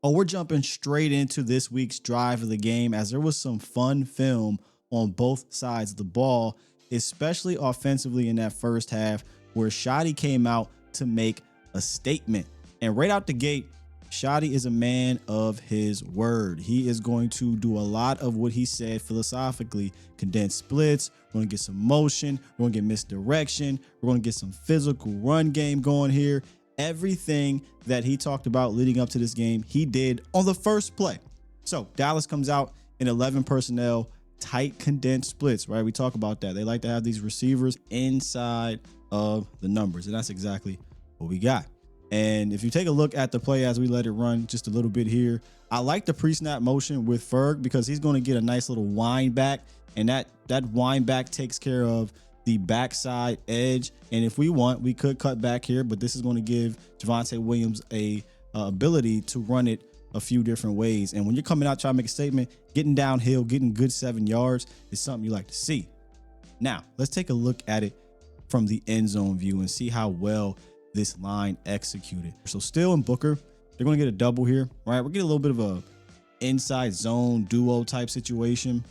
Oh, we're jumping straight into this week's drive of the game as there was some fun film on both sides of the ball, especially offensively in that first half where Schotty came out to make a statement. And right out the gate, Schotty is a man of his word. He is going to do a lot of what he said philosophically. Condensed splits, we're going to get some motion, we're going to get misdirection, we're going to get some physical run game going here. Everything that he talked about leading up to this game, he did on the first play. So Dallas comes out in 11 personnel, tight condensed splits, right? We talk about that. They like to have these receivers inside of the numbers, and that's exactly what we got. And if you take a look at the play as we let it run just a little bit here, I like the pre-snap motion with Ferg because he's going to get a nice little wind back, and that wind back takes care of the backside edge. And if we want, we could cut back here, but this is going to give Javonte Williams a ability to run it a few different ways. And when you're coming out trying to make a statement, getting downhill, getting good 7 yards is something you like to see. Now, let's take a look at it from the end zone view and see how well this line executed. So Steele and Booker, they're going to get a double here, right? We're getting a little bit of a inside zone duo type situation.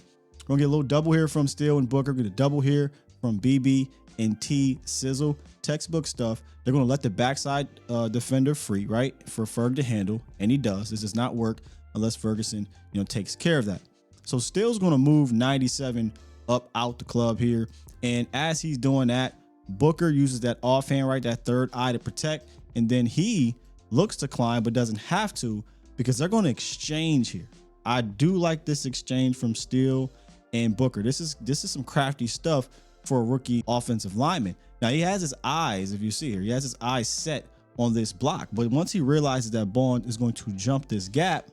We're going to get a little double here from Steele and Booker. Get a double here from BB and T Sizzle. Textbook stuff. They're going to let the backside defender free, right, for Ferg to handle, and he does. This does not work unless Ferguson, takes care of that. So Steele's going to move 97 up out the club here, and as he's doing that, Booker uses that offhand, right, that third eye to protect, and then he looks to climb but doesn't have to because they're going to exchange here. I do like this exchange from Steele and Booker. This is some crafty stuff for a rookie offensive lineman. Now, he has his eyes, if you see here, he has his eyes set on this block. But once he realizes that Bond is going to jump this gap,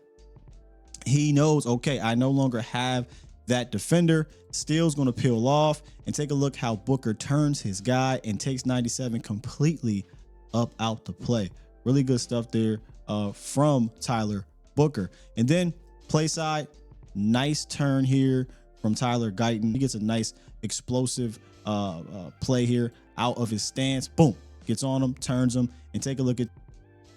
he knows, okay, I no longer have that defender. Steele's going to peel off, and take a look how Booker turns his guy and takes 97 completely up out the play. Really good stuff there from Tyler Booker. And then play side, nice turn here from Tyler Guyton. He gets a nice explosive play here out of his stance. Boom, gets on him, turns him, and take a look at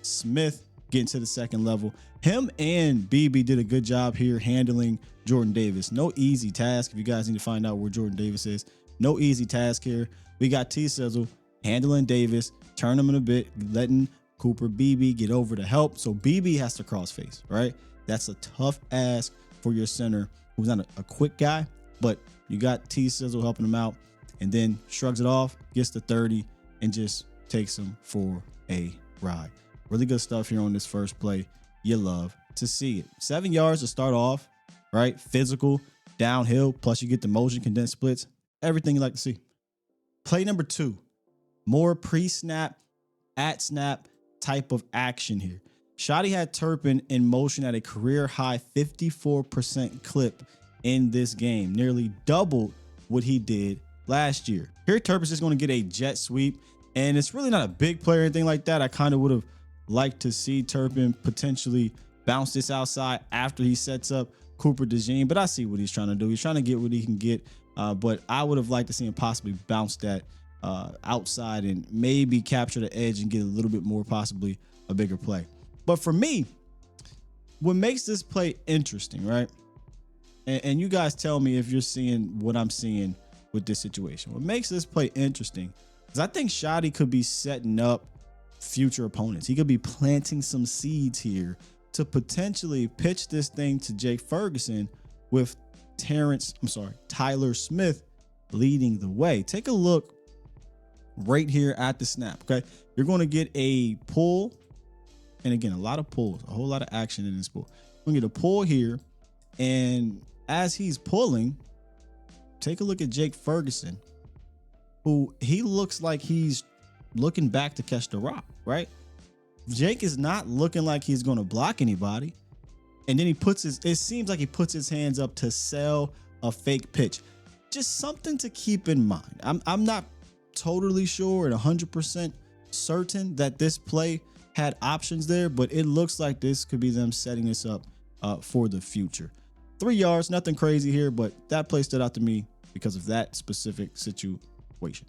Smith getting to the second level. Him and BB did a good job here handling Jordan Davis. No easy task. If you guys need to find out where Jordan Davis is, no easy task here. We got T Sizzle handling Davis, turn him in a bit, letting Cooper BB get over to help. So BB has to cross face, right? That's a tough ask for your center who's not a quick guy, but you got T Sizzle helping him out, and then shrugs it off, gets to 30, and just takes him for a ride. Really good stuff here on this first play. You love to see it. 7 yards to start off, right? Physical, downhill, plus you get the motion, condensed splits, everything you like to see. Play number 2, more pre-snap, at snap type of action here. Schotty had Turpin in motion at a career high 54% clip in this game, nearly doubled what he did last year. Here, Turpin's just going to get a jet sweep, and it's really not a big play or anything like that. I kind of would have liked to see Turpin potentially bounce this outside after he sets up Cooper DeJean, but I see what he's trying to do. He's trying to get what he can get, but I would have liked to see him possibly bounce that outside and maybe capture the edge and get a little bit more, possibly a bigger play. But for me, what makes this play interesting, right? And you guys tell me if you're seeing what I'm seeing with this situation. What makes this play interesting is I think Schotty could be setting up future opponents. He could be planting some seeds here to potentially pitch this thing to Jake Ferguson with Tyler Smith leading the way. Take a look right here at the snap, okay? You're going to get a pull, and again, a lot of pulls, a whole lot of action in this pull. We're going to get a pull here, and as he's pulling, take a look at Jake Ferguson, who he looks like he's looking back to catch the rock, right? Jake is not looking like he's going to block anybody. And then it seems like he puts his hands up to sell a fake pitch. Just something to keep in mind. I'm not totally sure and 100% certain that this play had options there, but it looks like this could be them setting this up for the future. 3 yards, nothing crazy here, but that play stood out to me because of that specific situation.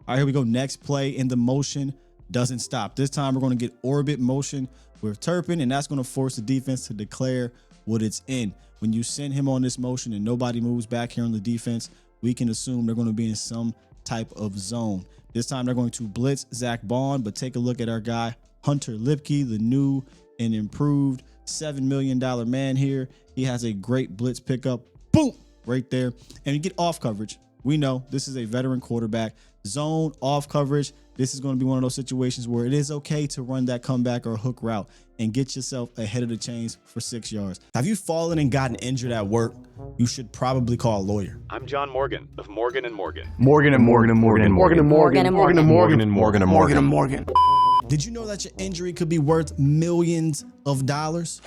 All right, here we go. Next play, in the motion doesn't stop. This time we're going to get orbit motion with Turpin, and that's going to force the defense to declare what it's in. When you send him on this motion and nobody moves back here on the defense, we can assume they're going to be in some type of zone. This time they're going to blitz Zach Bond, but take a look at our guy, Hunter Lipke, the new and improved $7 million man here. He has a great blitz pickup. Boom, right there. And you get off coverage. We know this is a veteran quarterback. Zone, off coverage. This is going to be one of those situations where it is okay to run that comeback or hook route and get yourself ahead of the chains for 6 yards. Have you fallen and gotten injured at work? You should probably call a lawyer. I'm John Morgan of Morgan & Morgan. Morgan and Morgan and Morgan and Morgan and Morgan and Morgan and Morgan and Morgan and Morgan and Morgan. Did you know that your injury could be worth millions of dollars?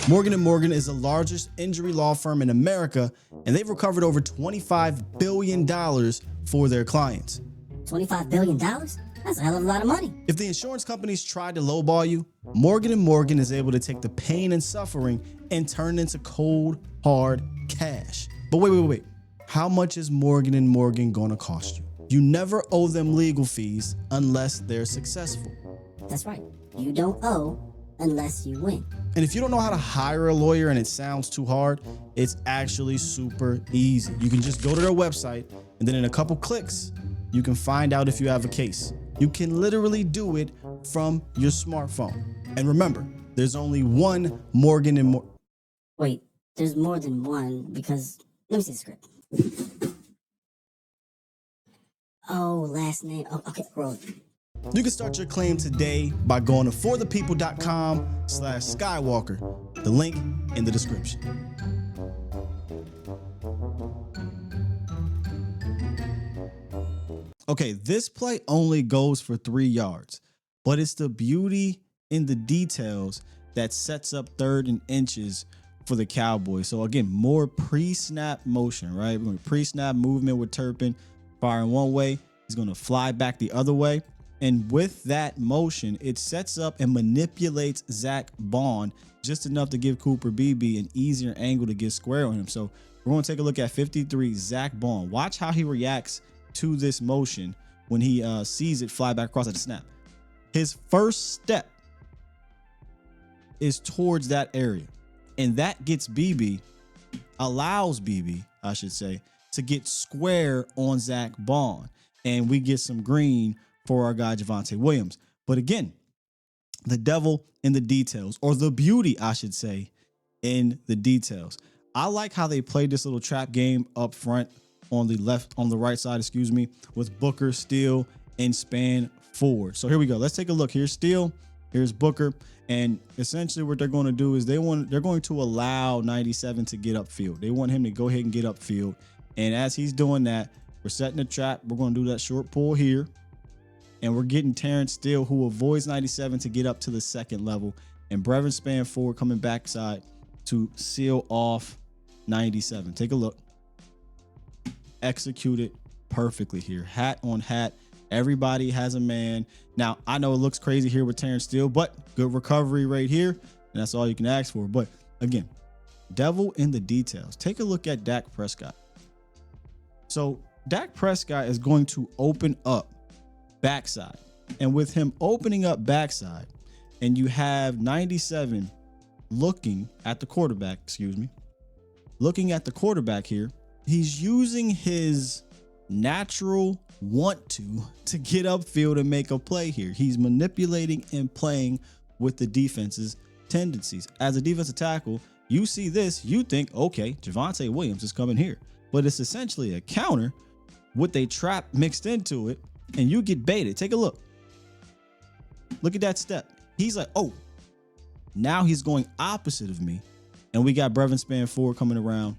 Morgan & Morgan is the largest injury law firm in America, and they've recovered over $25 billion for their clients. $25 billion? That's a hell of a lot of money. If the insurance companies tried to lowball you, Morgan & Morgan is able to take the pain and suffering and turn it into cold, hard cash. But wait. How much is Morgan & Morgan going to cost you? You never owe them legal fees unless they're successful. That's right. You don't owe unless you win. And if you don't know how to hire a lawyer and it sounds too hard, it's actually super easy. You can just go to their website, and then in a couple clicks, you can find out if you have a case. You can literally do it from your smartphone. And remember, there's only one Morgan & Morgan. Wait, there's more than one because, let me see the script. Oh, last name. Oh, okay, roll. You can start your claim today by going to forthepeople.com/Skywalker. The link in the description. Okay, this play only goes for 3 yards, but it's the beauty in the details that sets up 3rd and inches for the Cowboys. So again, more pre-snap motion, right? We're going to pre-snap movement with Turpin, firing one way. He's going to fly back the other way. And with that motion, it sets up and manipulates Zach Bond just enough to give Cooper Beebe an easier angle to get square on him. So we're going to take a look at 53, Zach Bond. Watch how he reacts to this motion when he sees it fly back across at the snap. His first step is towards that area, and that gets allows BB, I should say, to get square on Zach Bond, and we get some green for our guy Javonte Williams. But again, the devil in the details, or the beauty, I should say, in the details. I like how they played this little trap game up front on the right side, with Booker, Steele, and Span forward. So here we go. Let's take a look. Here's Steele, here's Booker, and essentially what they're going to do is they're going to allow 97 to get upfield. They want him to go ahead and get upfield, and as he's doing that, we're setting a trap. We're going to do that short pull here, and we're getting Terrence Steele, who avoids 97 to get up to the 2nd level, and Brevin Span forward coming backside to seal off 97. Take a look. Executed perfectly here. Hat on hat. Everybody has a man. Now, I know it looks crazy here with Terrence Steele, but good recovery right here, and that's all you can ask for. But again, devil in the details. Take a look at Dak Prescott. So Dak Prescott is going to open up backside, and with him opening up backside, and you have 97 looking at the quarterback, looking at the quarterback here, he's using his natural want to get upfield and make a play here. He's manipulating and playing with the defense's tendencies. As a defensive tackle, you see this, you think, okay, Javonte Williams is coming here. But it's essentially a counter with a trap mixed into it, and you get baited. Take a look. Look at that step. He's like, oh, now he's going opposite of me. And we got Brevin Span forward coming around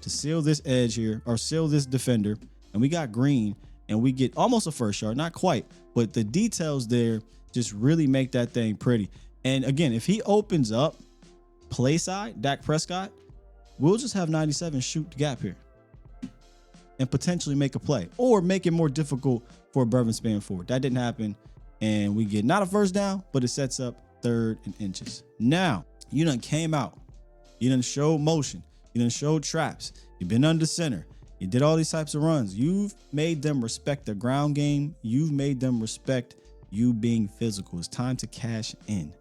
to seal this edge here, or seal this defender. And we got green, and we get almost a first yard. Not quite, but the details there just really make that thing pretty. And again, if he opens up play side, Dak Prescott, we'll just have 97 shoot the gap here and potentially make a play, or make it more difficult for Brevin Span forward. That didn't happen, and we get not a first down, but it sets up 3rd and inches. Now, you done came out. You done showed motion. You done showed traps. You've been under center. You did all these types of runs. You've made them respect the ground game. You've made them respect you being physical. It's time to cash in.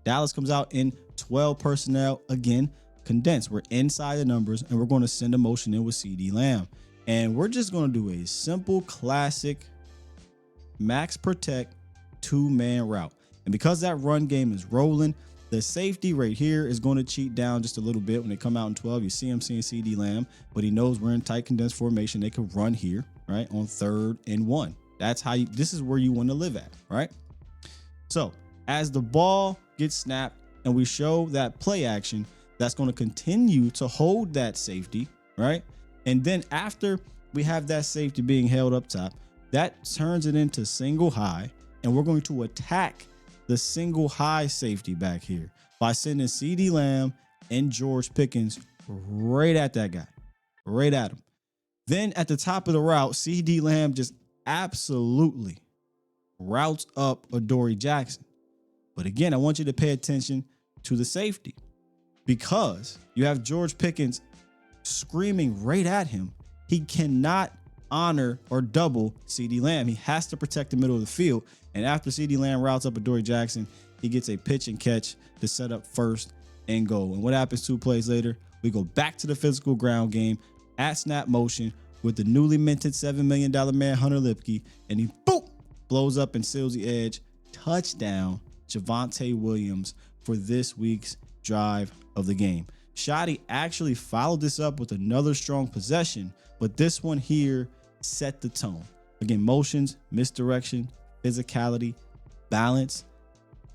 Dallas comes out in 12 personnel. Again, condensed. We're inside the numbers, and we're going to send a motion in with CeeDee Lamb. And we're just going to do a simple, classic, max protect, 2-man route. And because that run game is rolling, the safety right here is going to cheat down just a little bit. When they come out in 12, you see him seeing CeeDee Lamb, but he knows we're in tight condensed formation. They could run here, right, on 3rd and 1. That's how this is where you want to live at, right? So as the ball gets snapped and we show that play action, that's going to continue to hold that safety, right? And then after we have that safety being held up top, that turns it into single high, and we're going to attack the single high safety back here by sending CeeDee Lamb and George Pickens right at that guy, right at him. Then at the top of the route, CeeDee Lamb just absolutely routes up Adoree Jackson. But again, I want you to pay attention to the safety, because you have George Pickens screaming right at him. He cannot honor or double CeeDee Lamb. He has to protect the middle of the field. And after CeeDee Lamb routes up Adoree Jackson, he gets a pitch and catch to set up 1st and goal. And what happens 2 plays later? We go back to the physical ground game at snap motion with the newly minted $7 million man, Hunter Lipke, and he boom, blows up and seals the edge. Touchdown, Javonte Williams, for this week's drive of the game. Schotty actually followed this up with another strong possession, but this one here set the tone. Again, motions, misdirection, physicality, balance.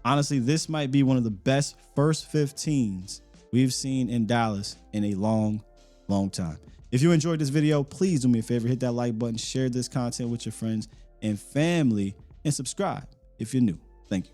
Honestly, this might be one of the best first 15s we've seen in Dallas in a long, long time. If you enjoyed this video, please do me a favor, hit that like button, share this content with your friends and family, and subscribe if you're new. Thank you.